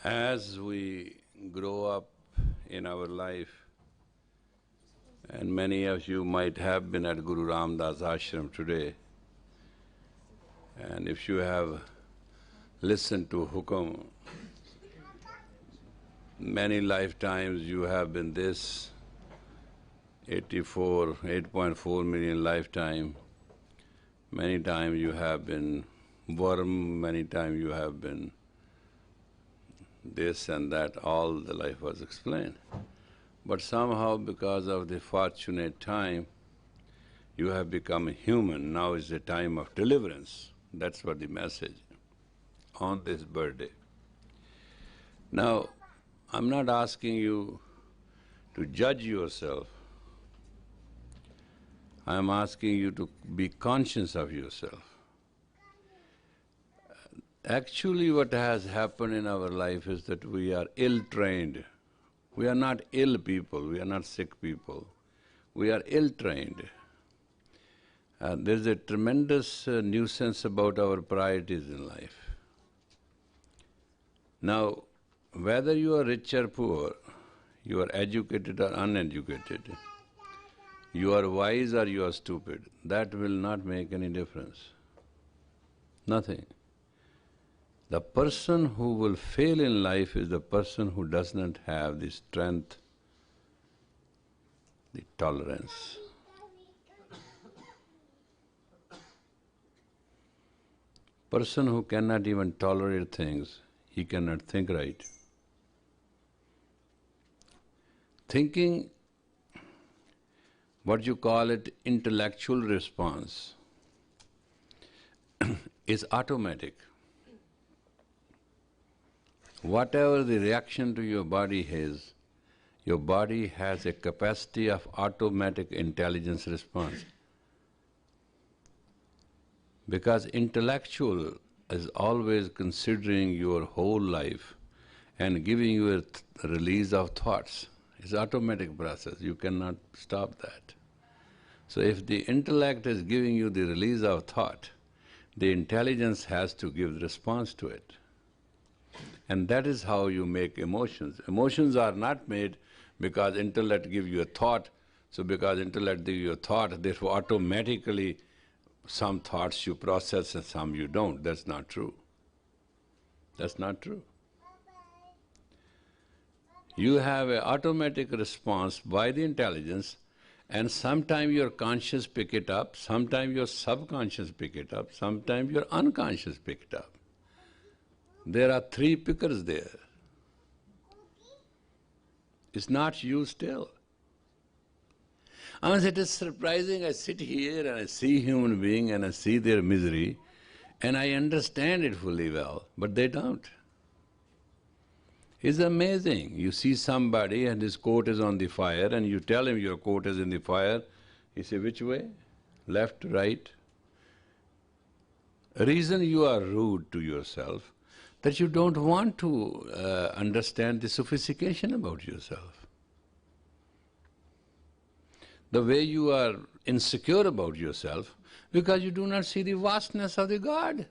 As we grow up in our life, and many of you might have been at Guru Ramdas ashram today, and if you have listened to Hukum, many lifetimes you have been this, 8.4 million lifetime, many times you have been worm, many times you have been this and that, all the life was explained. But somehow because of the fortunate time, you have become human. Now is the time of deliverance. That's what the message on this birthday. Now, I'm not asking you to judge yourself. I'm asking you to be conscious of yourself. Actually, what has happened in our life is that we are ill-trained. We are not ill people, we are not sick people. We are ill-trained. There's a tremendous nuisance about our priorities in life. Now, whether you are rich or poor, you are educated or uneducated, you are wise or you are stupid, that will not make any difference. Nothing. The person who will fail in life is the person who does not have the strength, the tolerance. Person who cannot even tolerate things, he cannot think right. Thinking, what you call it, intellectual response, is automatic. Whatever the reaction to your body has a capacity of automatic intelligence response. Because intellectual is always considering your whole life and giving you a release of thoughts. It's an automatic process, you cannot stop that. So if the intellect is giving you the release of thought, the intelligence has to give the response to it. And that is how you make emotions. Emotions are not made because intellect gives you a thought, so because intellect gives you a thought, therefore automatically some thoughts you process and some you don't. That's not true. That's not true. You have an automatic response by the intelligence, and sometimes your conscious pick it up, sometimes your subconscious pick it up, sometimes your unconscious pick it up. There are three pickers there. It's not you still. I mean, it is surprising, I sit here and I see human beings and I see their misery and I understand it fully well, but they don't. It's amazing. You see somebody and his coat is on the fire and you tell him your coat is in the fire. He says, which way? Left, right? Reason you are rude to yourself that you don't want to understand the sophistication about yourself. The way you are insecure about yourself because you do not see the vastness of the God.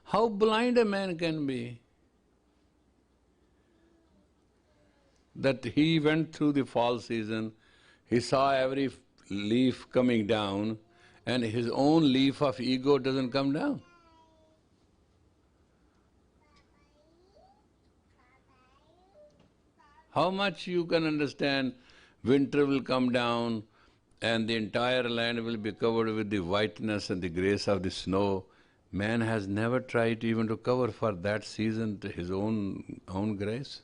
How blind a man can be. That he went through the fall season, he saw every leaf coming down and his own leaf of ego doesn't come down. How much you can understand winter will come down and the entire land will be covered with the whiteness and the grace of the snow. Man has never tried even to cover for that season to his own grace.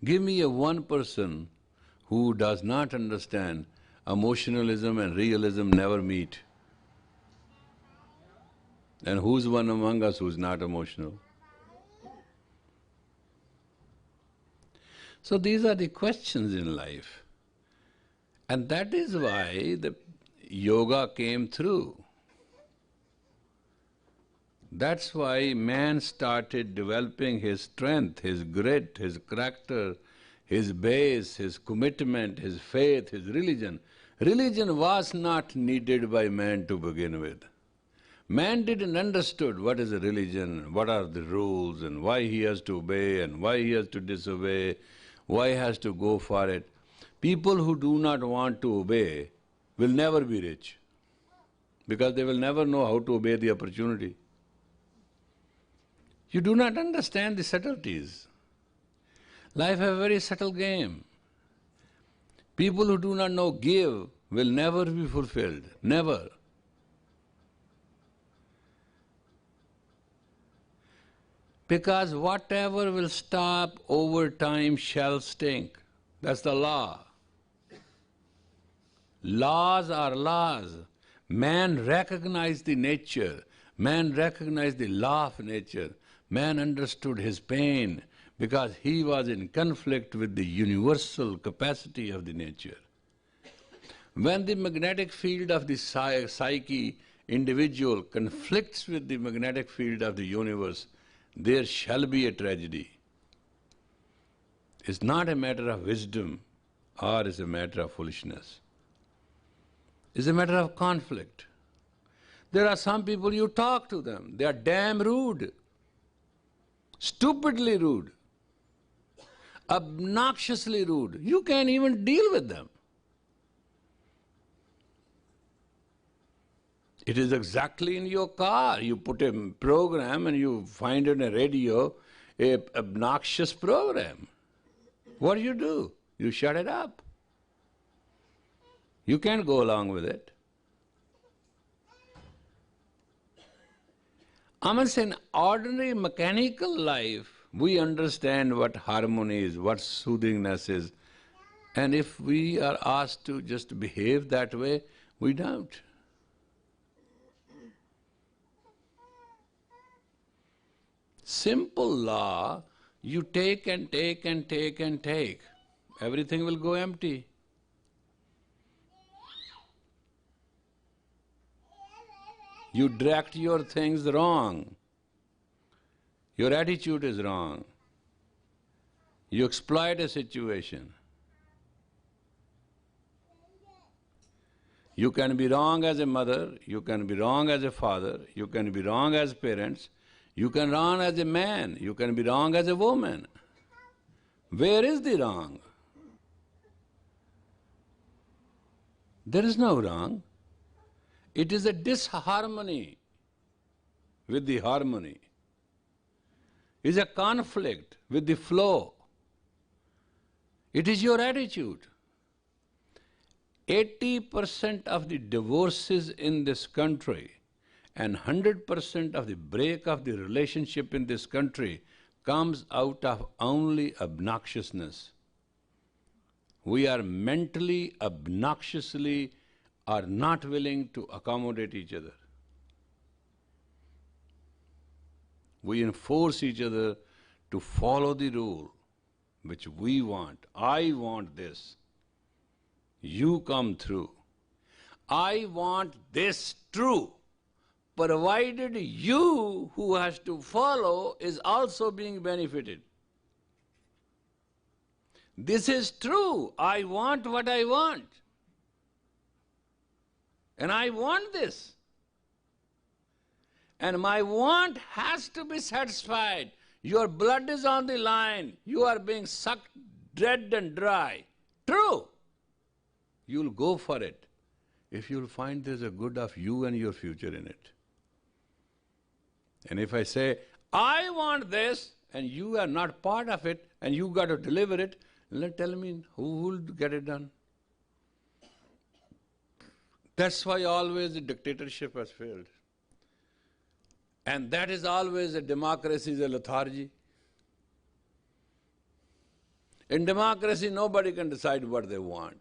Give me a one person who does not understand emotionalism and realism never meet. And who's one among us who's not emotional? So these are the questions in life. And that is why the yoga came through. That's why man started developing his strength, his grit, his character, his base, his commitment, his faith, his religion. Religion was not needed by man to begin with. Man didn't understood what is a religion, what are the rules, and why he has to obey and why he has to disobey, why he has to go for it. People who do not want to obey will never be rich because they will never know how to obey the opportunity. You do not understand the subtleties. Life is a very subtle game. People who do not know give will never be fulfilled. Never. Because whatever will stop over time shall stink. That's the law. Laws are laws. Man recognized the nature. Man recognized the law of nature. Man understood his pain because he was in conflict with the universal capacity of the nature. When the magnetic field of the psyche individual conflicts with the magnetic field of the universe, there shall be a tragedy. It's not a matter of wisdom or is a matter of foolishness. It's a matter of conflict. There are some people, you talk to them, they are damn rude, stupidly rude, obnoxiously rude. You can't even deal with them. It is exactly in your car. You put a program and you find on a radio an obnoxious program. What do? You shut it up. You can't go along with it. Amongst an ordinary mechanical life, we understand what harmony is, what soothingness is. And if we are asked to just behave that way, we don't. Simple law, you take and take and take and take. Everything will go empty. You direct your things wrong. Your attitude is wrong. You exploit a situation. You can be wrong as a mother, you can be wrong as a father, you can be wrong as parents, you can be wrong as a man, you can be wrong as a woman. Where is the wrong? There is no wrong. It is a disharmony with the harmony. It is a conflict with the flow. It is your attitude. 80% of the divorces in this country and 100% of the break of the relationship in this country comes out of only obnoxiousness. We are mentally, obnoxiously, are not willing to accommodate each other. We enforce each other to follow the rule which we want. I want this. You come through. I want this true, provided you who has to follow is also being benefited. This is true. I want what I want. And I want this. And my want has to be satisfied. Your blood is on the line. You are being sucked dead and dry. True. You'll go for it if you'll find there's a good of you and your future in it. And if I say, I want this, and you are not part of it, and you got to deliver it, tell me who will get it done? That's why always the dictatorship has failed. And that is always a democracy is a lethargy. In democracy, nobody can decide what they want.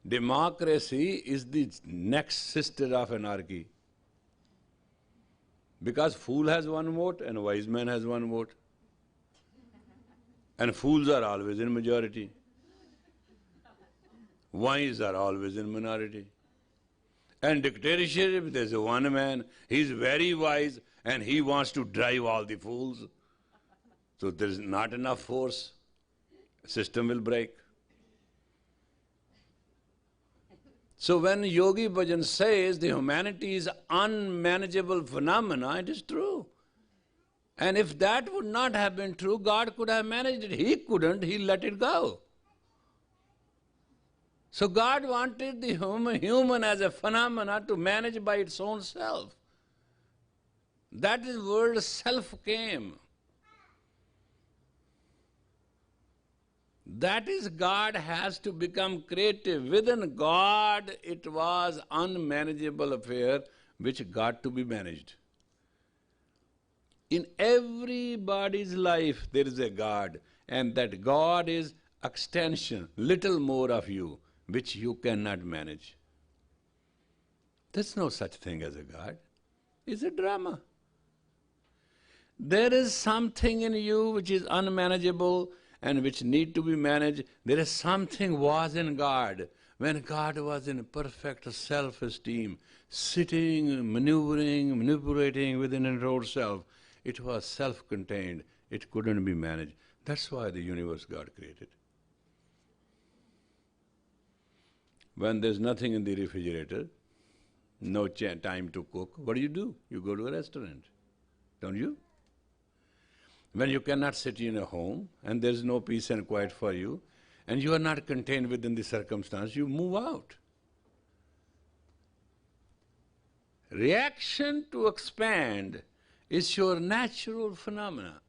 Democracy is the next sister of anarchy. Because fool has one vote and wise man has one vote. And fools are always in majority. Wise are always in minority. And dictatorship, there's one man, he's very wise and he wants to drive all the fools. So there's not enough force, system will break. So when Yogi Bhajan says the humanity is unmanageable phenomena, it is true. And if that would not have been true, God could have managed it. He couldn't, He let it go. So God wanted the human as a phenomena to manage by its own self. That is where self came. That is, God has to become creative. Within God, it was unmanageable affair which got to be managed. In everybody's life, there is a God, and that God is extension, little more of you, which you cannot manage. There's no such thing as a God. It's a drama. There is something in you which is unmanageable and which need to be managed. There is something was in God. When God was in perfect self-esteem, sitting, maneuvering, manipulating within his own self, it was self-contained. It couldn't be managed. That's why the universe God created. When there's nothing in the refrigerator, no time to cook, what do? You go to a restaurant, don't you? When you cannot sit in a home and there's no peace and quiet for you, and you are not contained within the circumstance, you move out. Reaction to expand is your natural phenomena.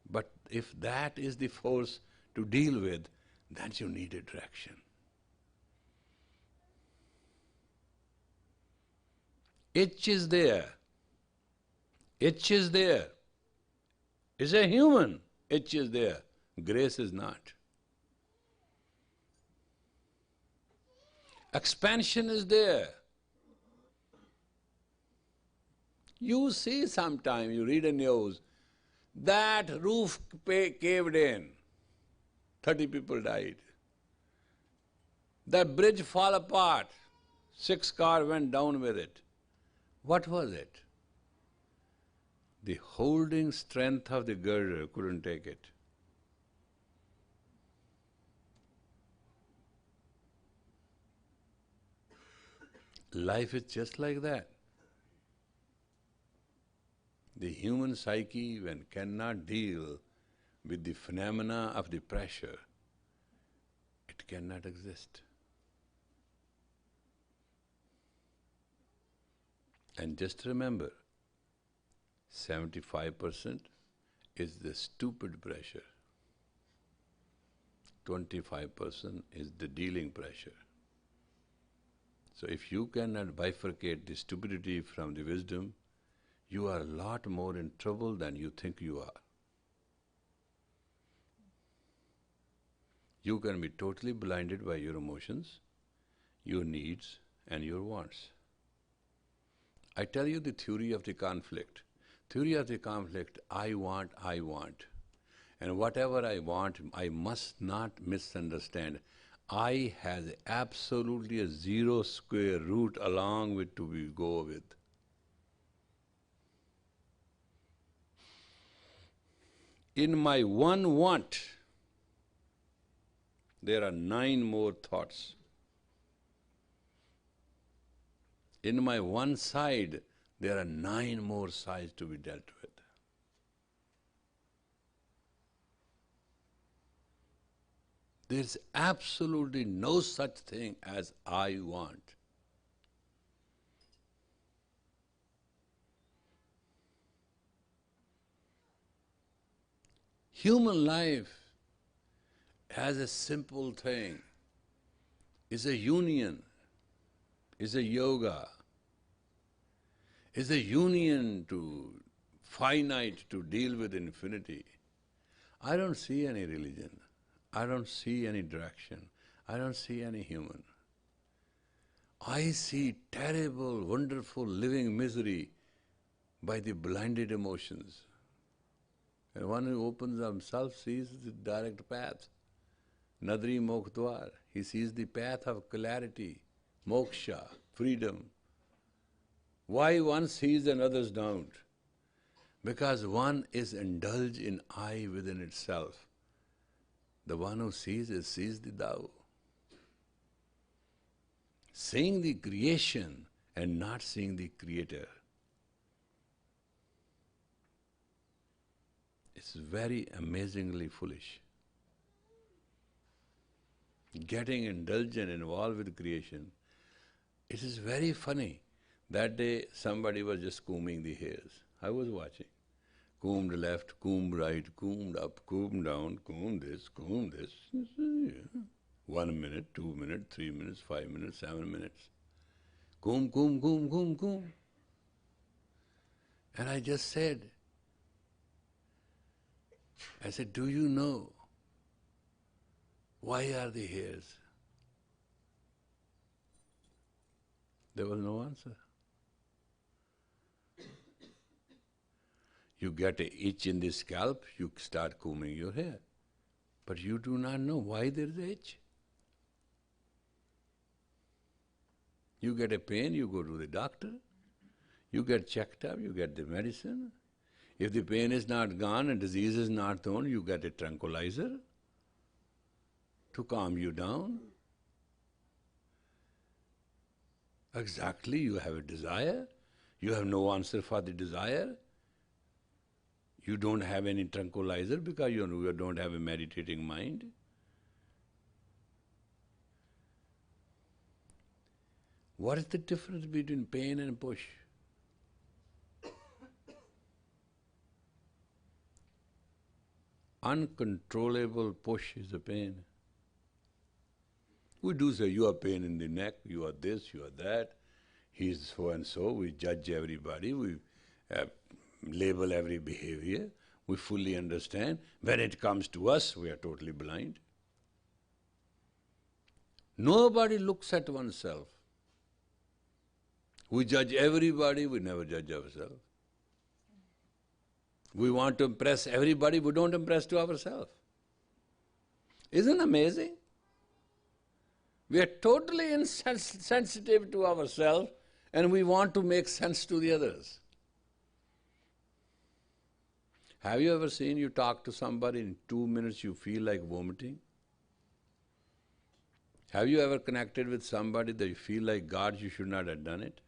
But if that is the force to deal with, then you need a direction. Itch is there. Itch is there. It's a human. Itch is there. Grace is not. Expansion is there. You see sometime, you read a news, that roof caved in. 30 people died. That bridge fell apart. 6 cars went down with it. What was it? The holding strength of the girder couldn't take it. Life is just like that. The human psyche, when cannot deal with the phenomena of the pressure, it cannot exist. And just remember, 75% is the stupid pressure. 25% is the dealing pressure. So if you cannot bifurcate the stupidity from the wisdom, you are a lot more in trouble than you think you are. You can be totally blinded by your emotions, your needs, and your wants. I tell you the theory of the conflict. Theory of the conflict, I want. And whatever I want, I must not misunderstand. I has absolutely a zero square root along with to be go with. In my one want, there are 9 more thoughts. In my one side, there are 9 more sides to be dealt with. There's absolutely no such thing as I want. Human life has a simple thing, is a union, is a yoga, is a union to finite to deal with infinity. I don't see any religion. I don't see any direction. I don't see any human. I see terrible, wonderful, living misery by the blinded emotions. And one who opens himself sees the direct path. Nadri Mokdwar, he sees the path of clarity, moksha, freedom. Why one sees and others don't? Because one is indulged in I within itself. The one who sees the Tao. seeing the creation and not seeing the creator. It's very amazingly foolish. Getting indulgent, involved with creation. It is very funny. That day somebody was just combing the hairs. I was watching. Combed left, combed right, combed up, combed down, combed this, combed this. 1 minute, 2 minutes, 3 minutes, 5 minutes, 7 minutes. Comb, comb, comb, comb, comb. And I just said, do you know why are the hairs? There was no answer. You get an itch in the scalp, you start combing your hair. But you do not know why there is an itch. You get a pain, you go to the doctor. You get checked up, you get the medicine. If the pain is not gone and disease is not gone, you get a tranquilizer to calm you down. Exactly, you have a desire. You have no answer for the desire. You don't have any tranquilizer because you don't have a meditating mind. What is the difference between pain and push? Uncontrollable push is a pain. We do say, you have pain in the neck, you are this, you are that, he is so and so, we judge everybody, we label every behavior, we fully understand. When it comes to us, we are totally blind. Nobody looks at oneself. We judge everybody, we never judge ourselves. We want to impress everybody, we don't impress to ourselves. Isn't it amazing? We are totally insensitive to ourselves and we want to make sense to the others. Have you ever seen you talk to somebody, in 2 minutes you feel like vomiting? Have you ever connected with somebody that you feel like, God, you should not have done it?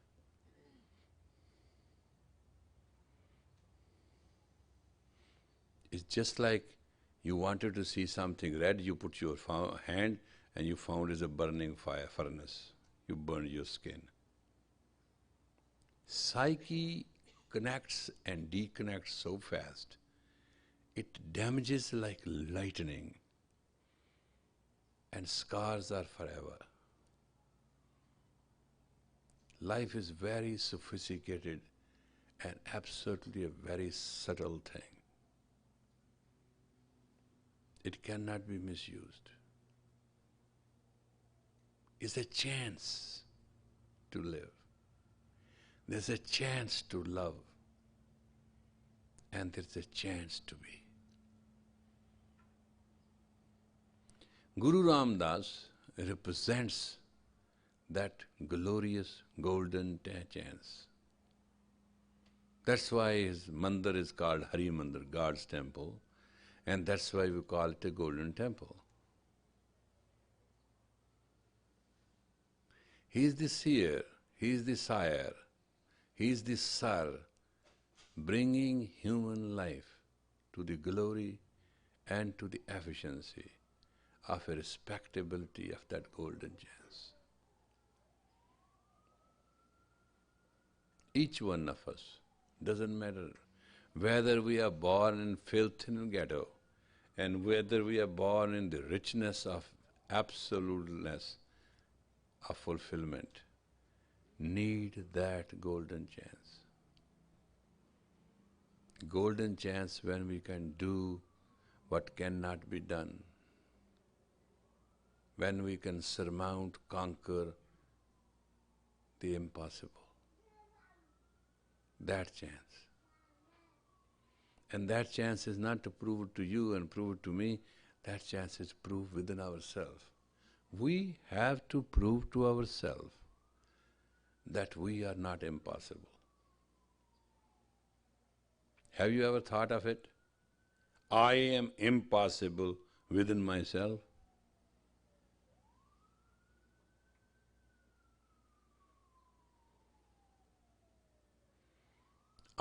It's just like you wanted to see something red, you put your hand and you found it's a burning furnace. You burned your skin. Psyche connects and deconnects so fast. It damages like lightning. And scars are forever. Life is very sophisticated and absolutely a very subtle thing. It cannot be misused. It's a chance to live. There's a chance to love. And there's a chance to be. Guru Ram Das represents that glorious golden chance. That's why his mandir is called Hari Mandir, God's temple, and that's why we call it a golden temple. He is the seer, he is the sire, he is the sar, bringing human life to the glory and to the efficiency of a respectability of that golden chance. Each one of us, doesn't matter whether we are born in filth and ghetto, and whether we are born in the richness of absoluteness of fulfillment, need that golden chance. Golden chance when we can do what cannot be done, when we can surmount, conquer the impossible. That chance. And that chance is not to prove it to you and prove it to me, that chance is proved within ourselves. We have to prove to ourselves that we are not impossible. Have you ever thought of it? I am impossible within myself.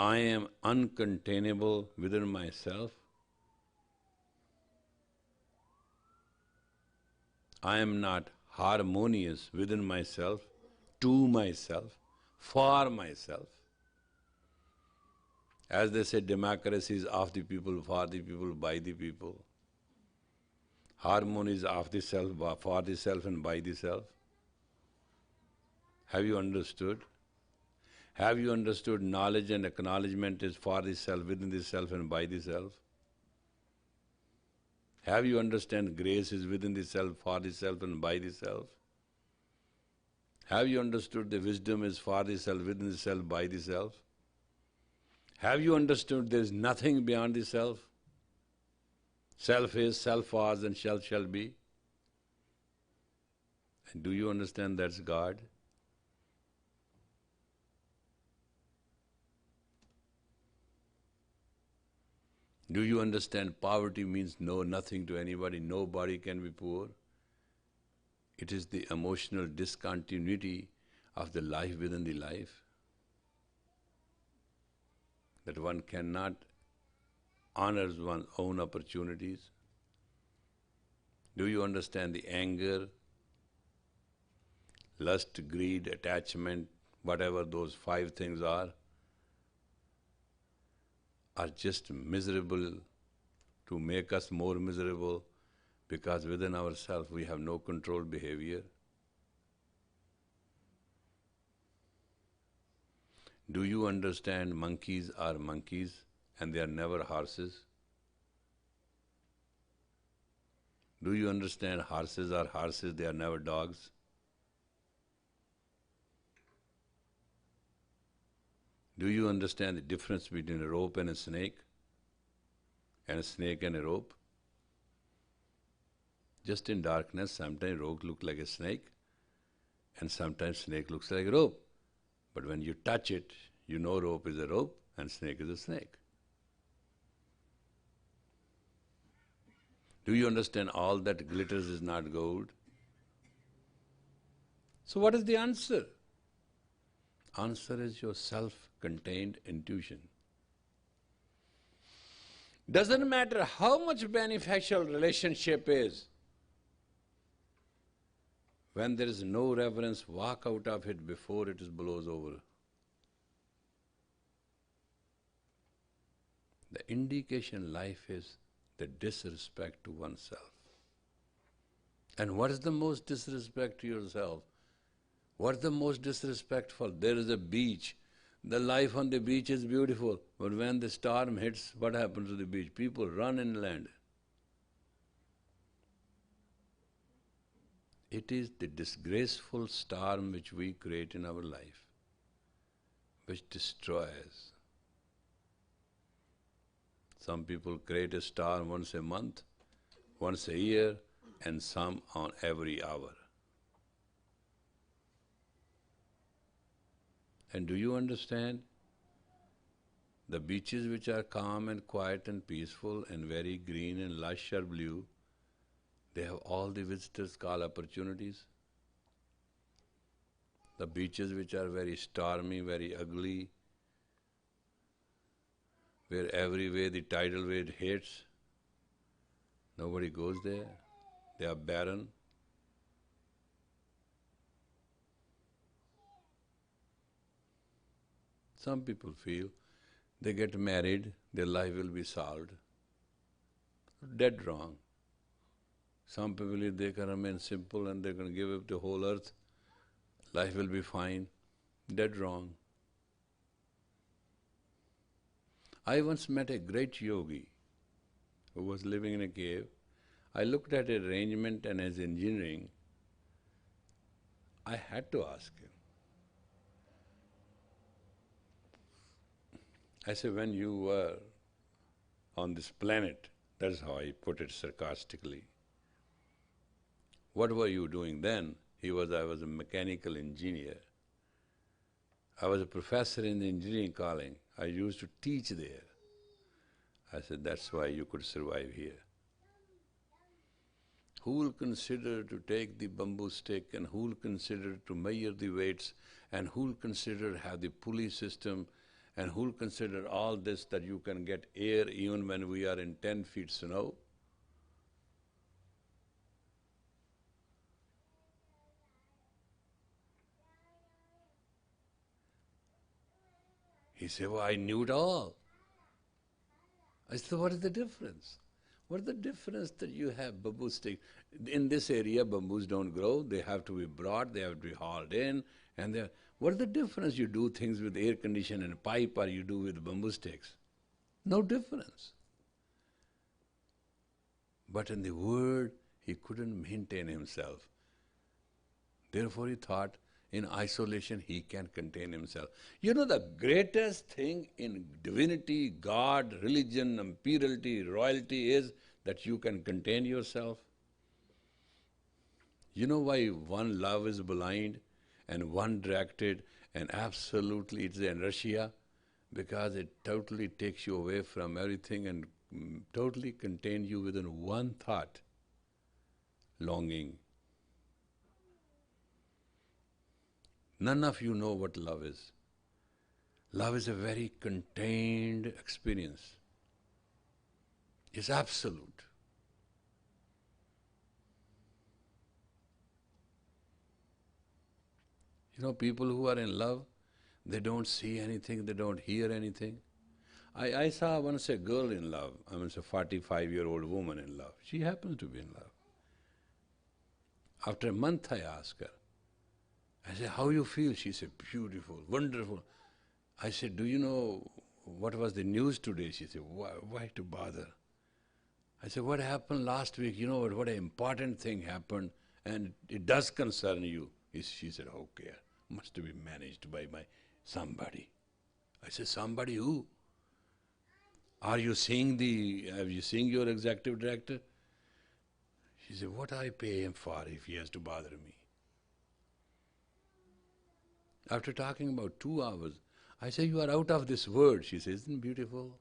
I am uncontainable within myself. I am not harmonious within myself, to myself, for myself. As they say, democracy is of the people, for the people, by the people. Harmony is of the self, for the self and by the self. Have you understood? Have you understood knowledge and acknowledgement is for the self, within the self and by the self? Have you understand grace is within the self, for the self and by the self? Have you understood the wisdom is for the self, within the self, by the self? Have you understood there is nothing beyond the self? Self is, self was and shall be. And do you understand that's God? Do you understand poverty means nothing to anybody, nobody can be poor? It is the emotional discontinuity of the life within the life, that one cannot honor one's own opportunities. Do you understand the anger, lust, greed, attachment, whatever those 5 things are just miserable to make us more miserable, because within ourselves we have no controlled behavior? Do you understand monkeys are monkeys and they are never horses? Do you understand horses are horses, they are never dogs? Do you understand the difference between a rope and a snake and a rope? Just in darkness, sometimes rope looks like a snake and sometimes snake looks like a rope. But when you touch it, you know rope is a rope and snake is a snake. Do you understand all that glitters is not gold? So what is the answer? Answer is your self-contained intuition. Doesn't matter how much beneficial relationship is, when there is no reverence, walk out of it before it blows over. The indication life is the disrespect to oneself. And what is the most disrespect to yourself? What is the most disrespectful? There is a beach. The life on the beach is beautiful, but when the storm hits, what happens to the beach? People run inland. It is the disgraceful storm which we create in our life, which destroys. Some people create a storm once a month, once a year, and some on every hour. And do you understand? The beaches which are calm and quiet and peaceful and very green and lush or blue, they have all the visitors call opportunities. The beaches which are very stormy, very ugly, where every way the tidal wave hits, nobody goes there. They are barren. Some people feel they get married, their life will be solved. Dead wrong. Some people believe they can remain simple and they can give up the whole earth, life will be fine. Dead wrong. I once met a great yogi who was living in a cave. I looked at his arrangement and his engineering. I had to ask him. I said, when you were on this planet, that's how I put it sarcastically, what were you doing then? I was a mechanical engineer. I was a professor in the engineering college. I used to teach there. I said, that's why you could survive here. Who will consider to take the bamboo stick, and who will consider to measure the weights, and who will consider have the pulley system And who'll consider all this, that you can get air even when we are in 10 feet snow? He said, well, I knew it all. I said, what is the difference? What is the difference that you have bamboo sticks? In this area, bamboos don't grow. They have to be brought, they have to be hauled in. What is the difference you do things with air condition and pipe or you do with bamboo sticks? No difference. But in the Word, he couldn't maintain himself. Therefore he thought, in isolation he can contain himself. You know, the greatest thing in divinity, God, religion, imperiality, royalty is that you can contain yourself. You know why one love is blind and one directed and absolutely it's inertia? Because it totally takes you away from everything and totally contains you within one thought, longing. None of you know what love is. Love is a very contained experience. It's absolute. You know, people who are in love, they don't see anything, they don't hear anything. I saw once a girl in love, I mean, a 45-year-old woman in love. She happens to be in love. After a month I asked her, I said, how you feel? She said, beautiful, wonderful. I said, do you know what was the news today? She said, why to bother? I said, what happened last week? You know what an important thing happened and it does concern you. She said, okay, must be managed by somebody. I said, somebody who? Have you seen your executive director? She said, what I pay him for if he has to bother me? After talking about 2 hours, I say, you are out of this world. She says, isn't it beautiful?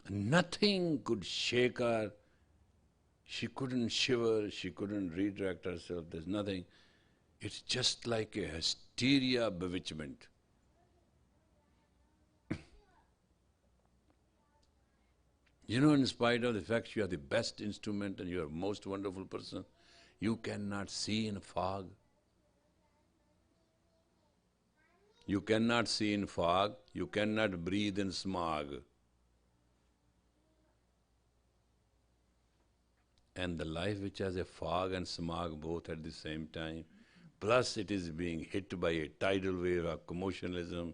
Nothing could shake her. She couldn't shiver, she couldn't redirect herself, there's nothing. It's just like a hysteria bewitchment. You know, in spite of the fact you are the best instrument and you are most wonderful person, you cannot see in fog. You cannot see in fog, you cannot breathe in smog. And the life which has a fog and smog both at the same time, plus it is being hit by a tidal wave of commotionalism,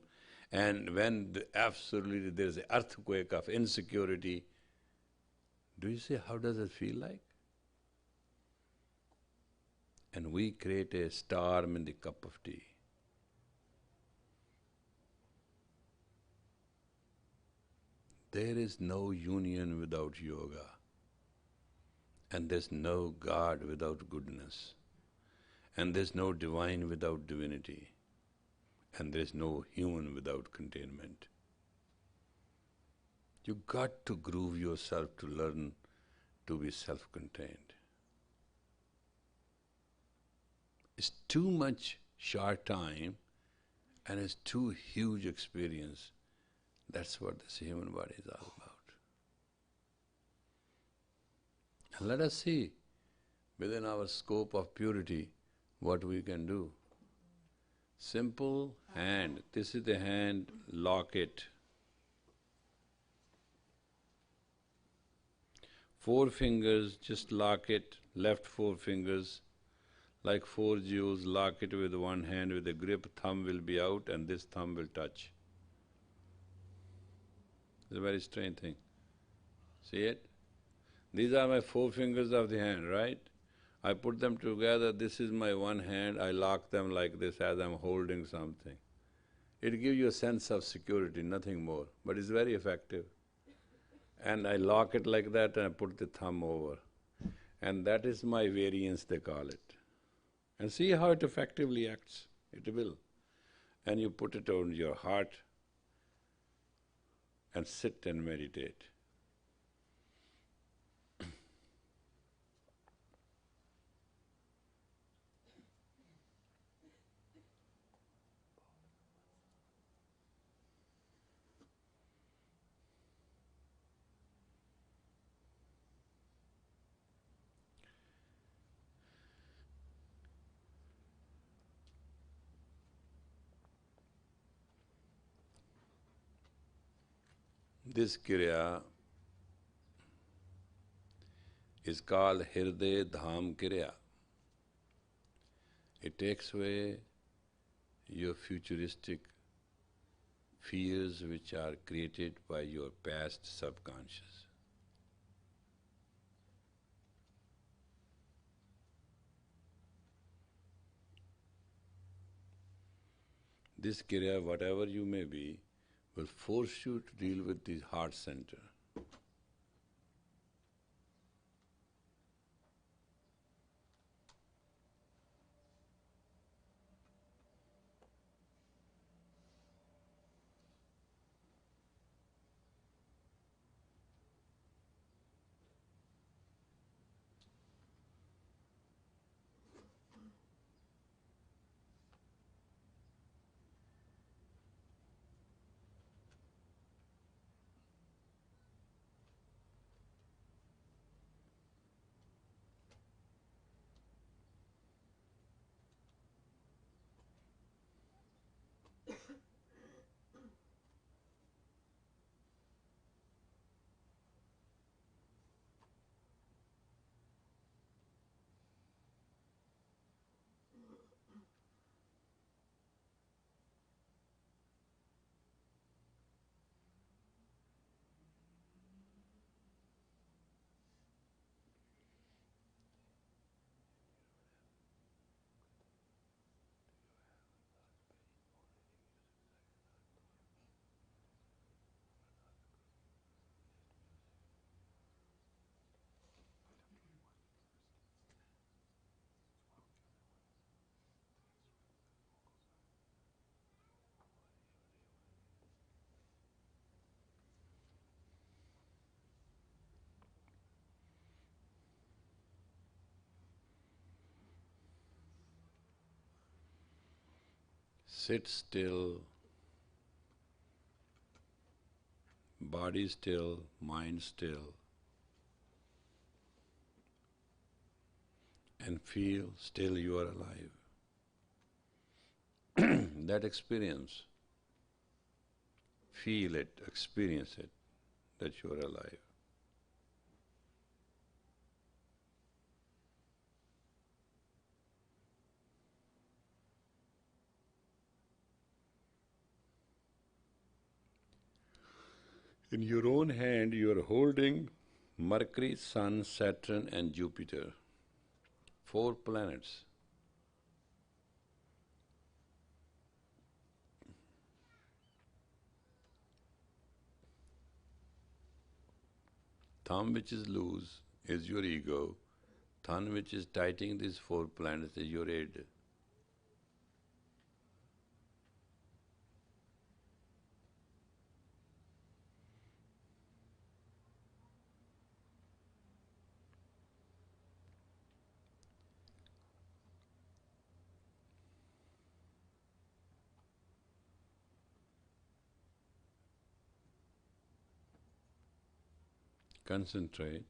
and when absolutely there is an earthquake of insecurity, do you see how does it feel like? And we create a storm in the cup of tea. There is no union without yoga, and there's no God without goodness, and there's no divine without divinity, and there's no human without containment. You got to groove yourself to learn to be self-contained. It's too much short time and it's too huge experience. That's what this human body is all about. And let us see within our scope of purity what we can do. Simple hand. This is the hand, lock it. 4 fingers, just lock it, left 4 fingers, like 4 Jews, lock it with one hand with a grip, thumb will be out and this thumb will touch. It's a very strange thing. See it? These are my 4 fingers of the hand, right? I put them together, this is my one hand, I lock them like this as I'm holding something. It gives you a sense of security, nothing more, but it's very effective. And I lock it like that and I put the thumb over. And that is my variance, they call it. And see how it effectively acts. It will. And you put it on your heart and sit and meditate. This Kriya is called Hriday Dham Kriya. It takes away your futuristic fears which are created by your past subconscious. This Kriya, whatever you may be, will force you to deal with the heart center. Sit still, body still, mind still, and feel still you are alive. That experience, feel it, experience it, that you are alive. In your own hand you are holding Mercury, Sun, Saturn and Jupiter, 4 planets. Thumb which is loose is your ego, thumb which is tightening these 4 planets is your id. Concentrate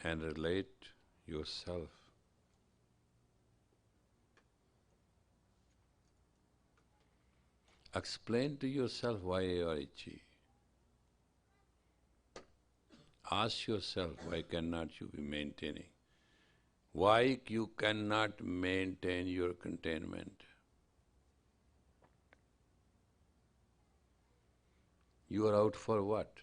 and relate yourself. Explain to yourself why you are itchy. Ask yourself, why cannot you be maintaining? Why you cannot maintain your containment? You are out for what?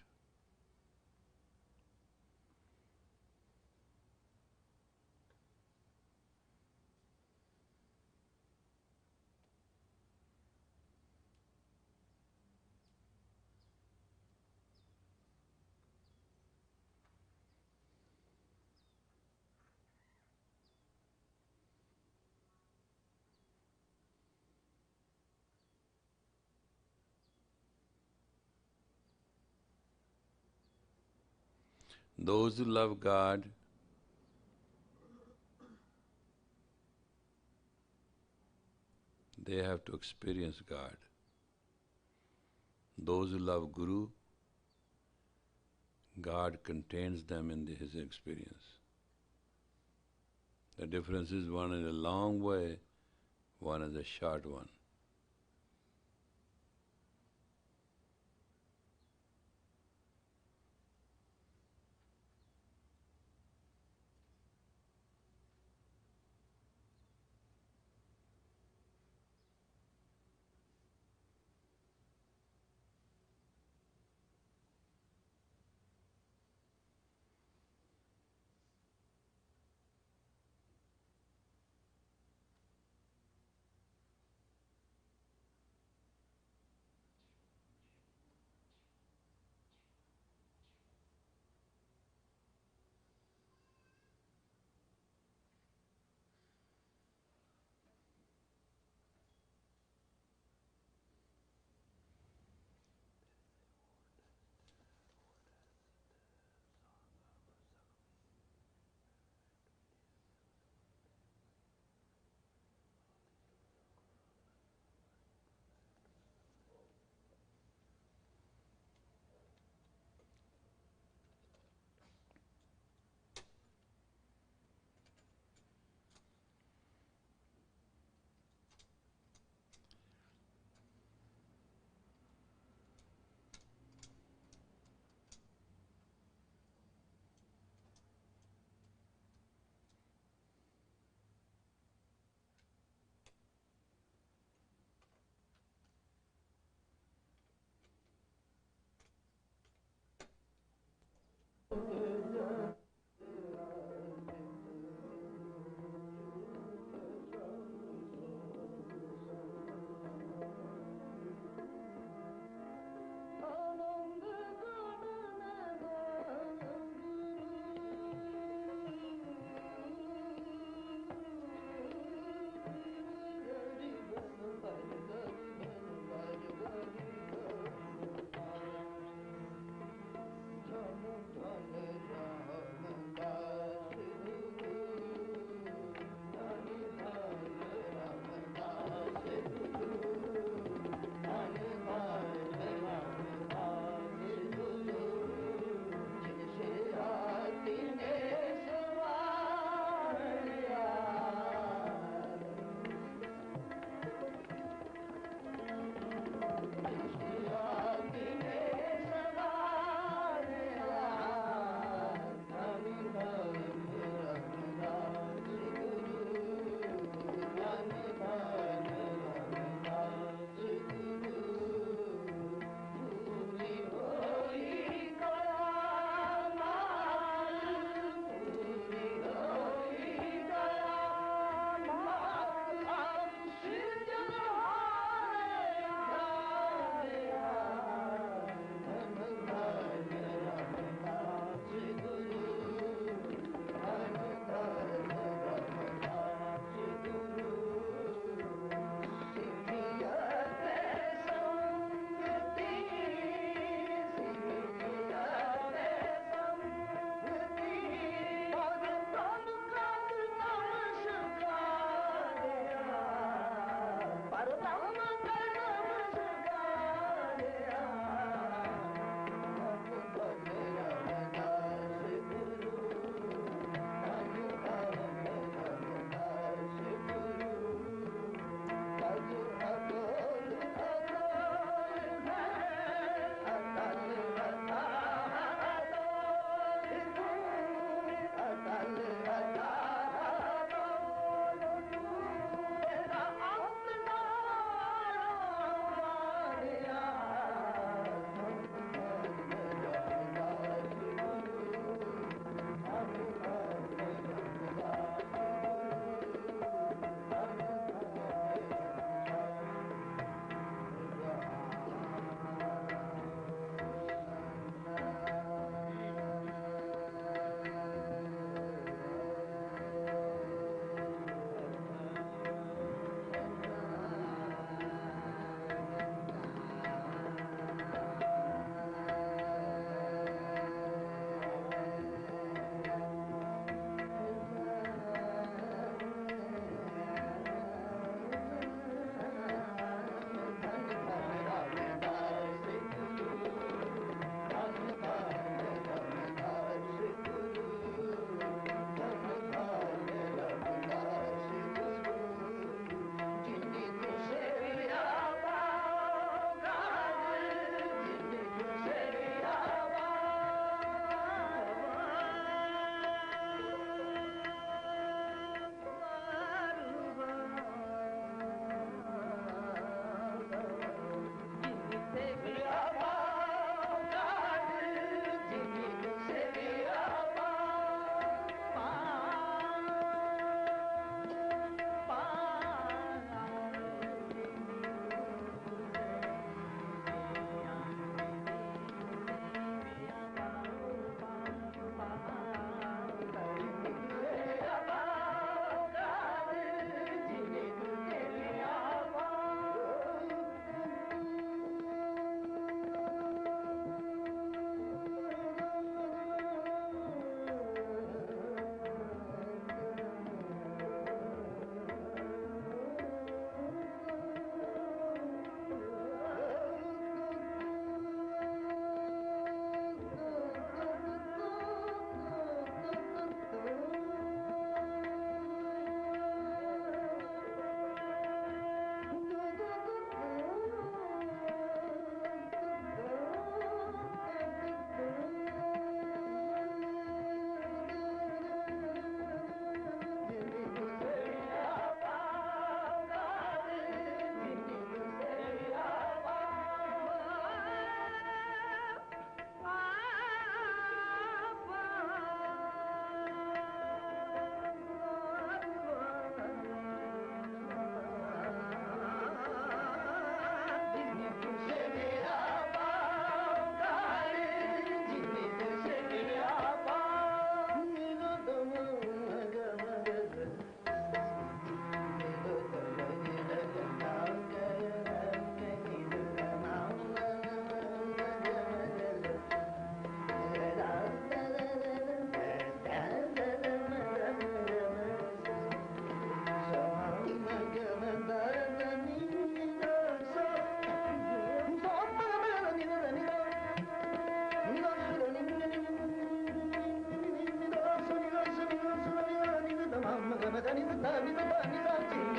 Those who love God they have to experience God. Those who love Guru, God contains them in his experience. The difference is one is a long way, one is a short one. Ga ma da da da da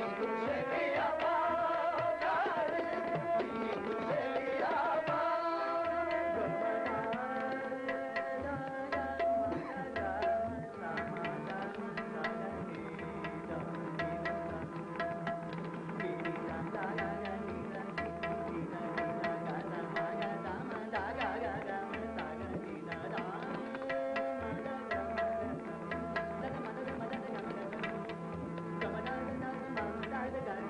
ma ga ga.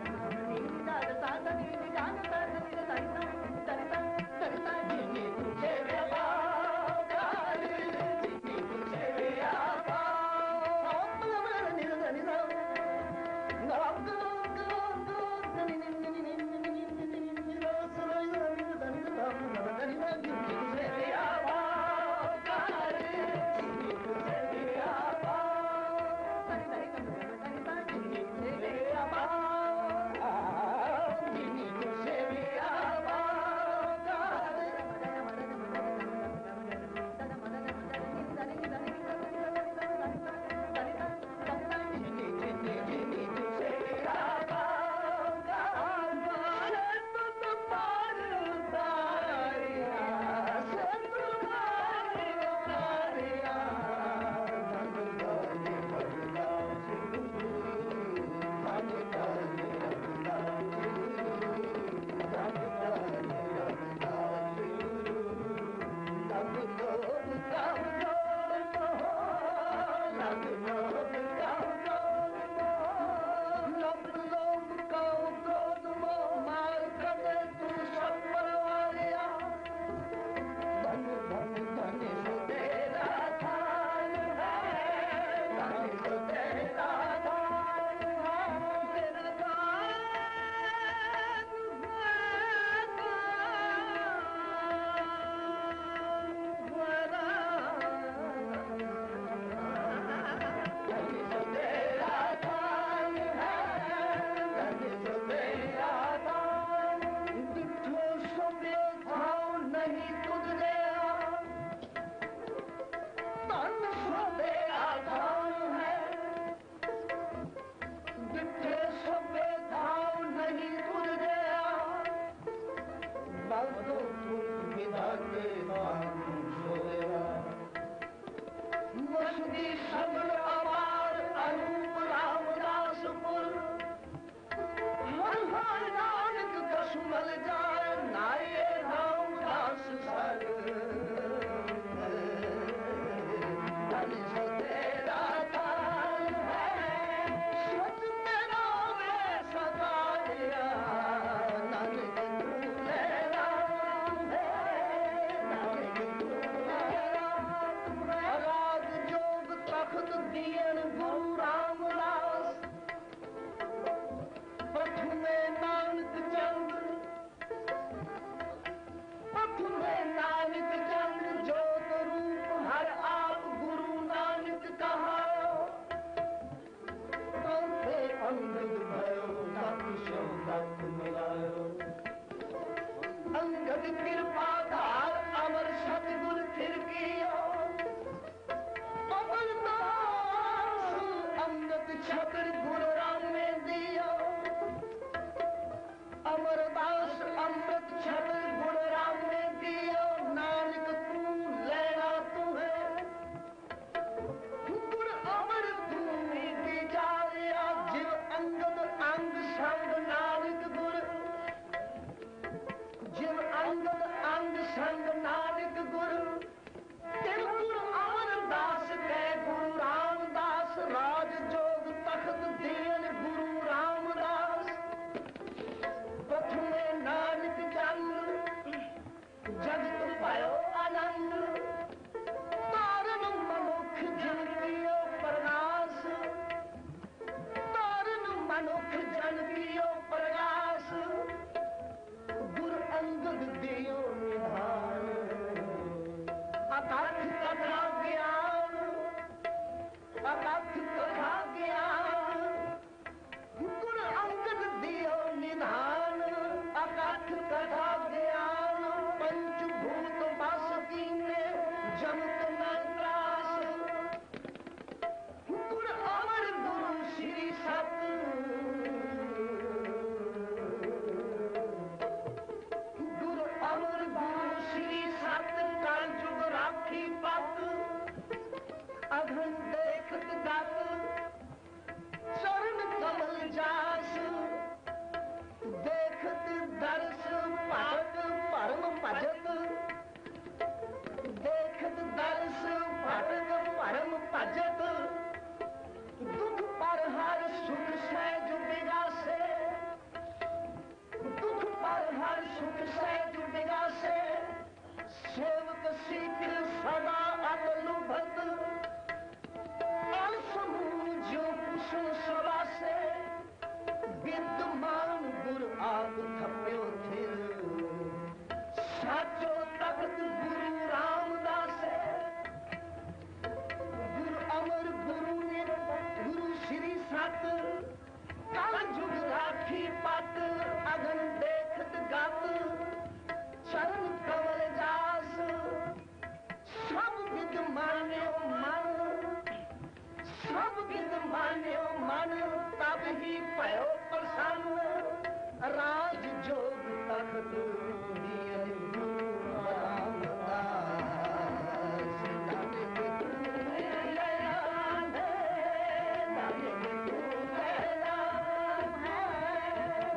दासे विद्यमान गुरु आप थप्यो थे साचो तख्त गुरु रामदास गुरु अमर गुरु ने गुरु श्री सत कल जुग राखी पत अगन देखत गत चरण कवल जास सब विद मान्यो मन सब विद मान्यो मन तब ही भयो प्रसन्न राज जोग तख्त दियन गुरु रामदास नानक तू लैला नानक तू लैला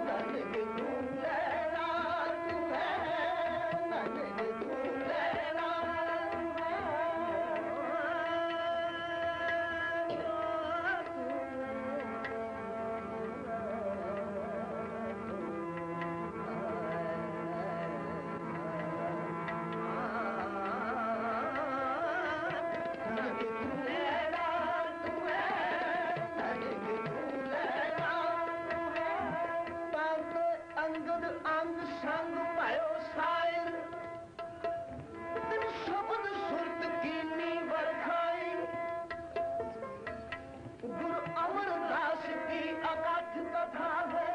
नानक तू लैला तू है नानक तू लैला अंगद अंग संग भयो सायर तिन शब्द सुरत कीनी बरखाई गुरु अमरदास की अकथ कथा है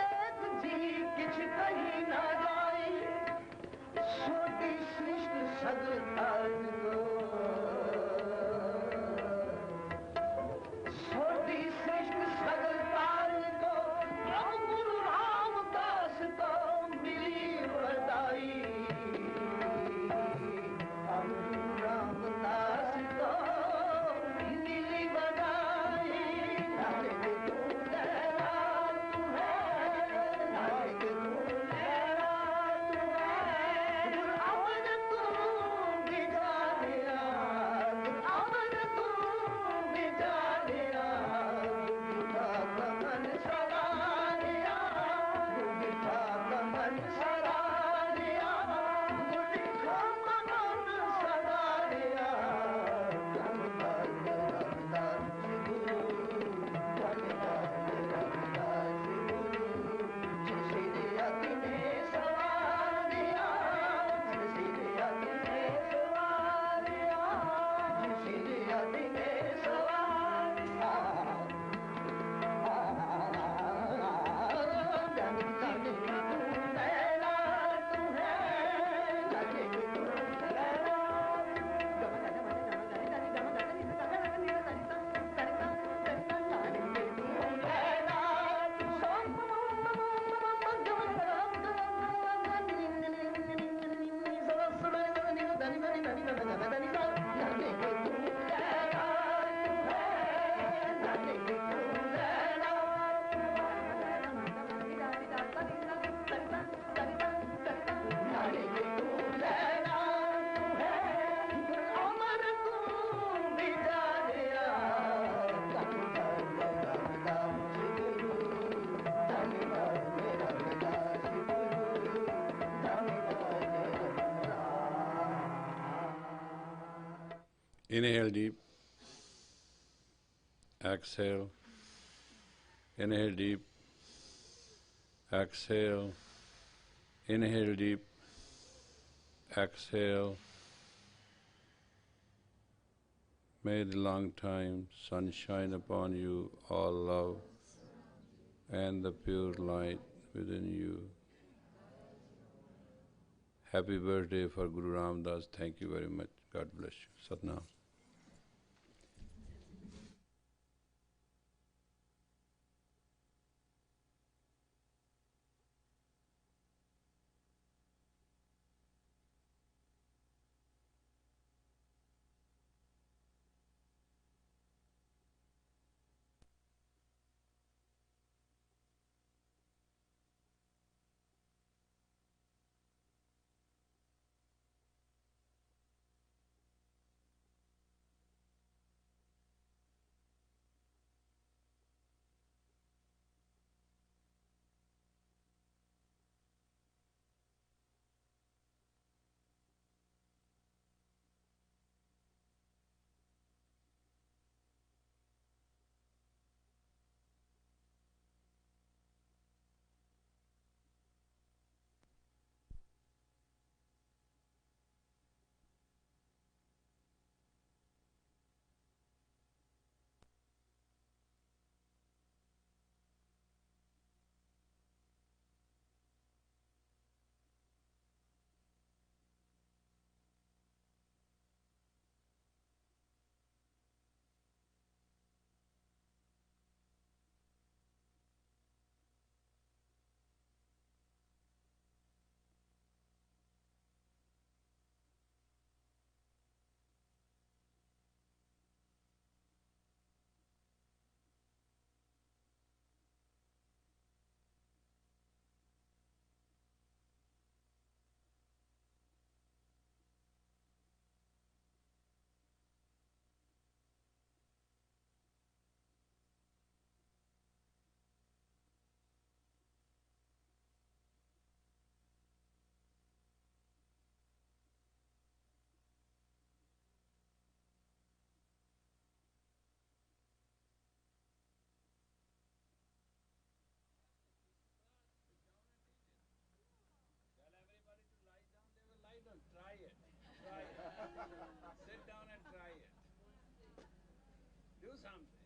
एक जी किछ कही ना जाई छोटी सृष्टि सगल तारण को छोटी सृष्टि सगल तारण को अब गुरु रामदास को मिली बधाई अब गुरु रामदास को मिली बधाई नानक तू लैला तू है नानक तू लैला तू है गुरु अमर तू बिगाड़िया अमर तू बिगाड़िया दुखा कमन सवारिया दुखा कमन सवारिया दुखा कमन सवारिया धन धन रामदास गुरु धन धन रामदास गुरु जिसने अति में सवारिया जिसने अति में सवारिया जिसने अति में सवारिया Inhale deep, exhale, inhale deep, exhale, inhale deep, exhale. May the long time sun shine upon you, all love and the pure light within you. Happy birthday for Guru Ramdas. Thank you very much. God bless you. Satnam. something.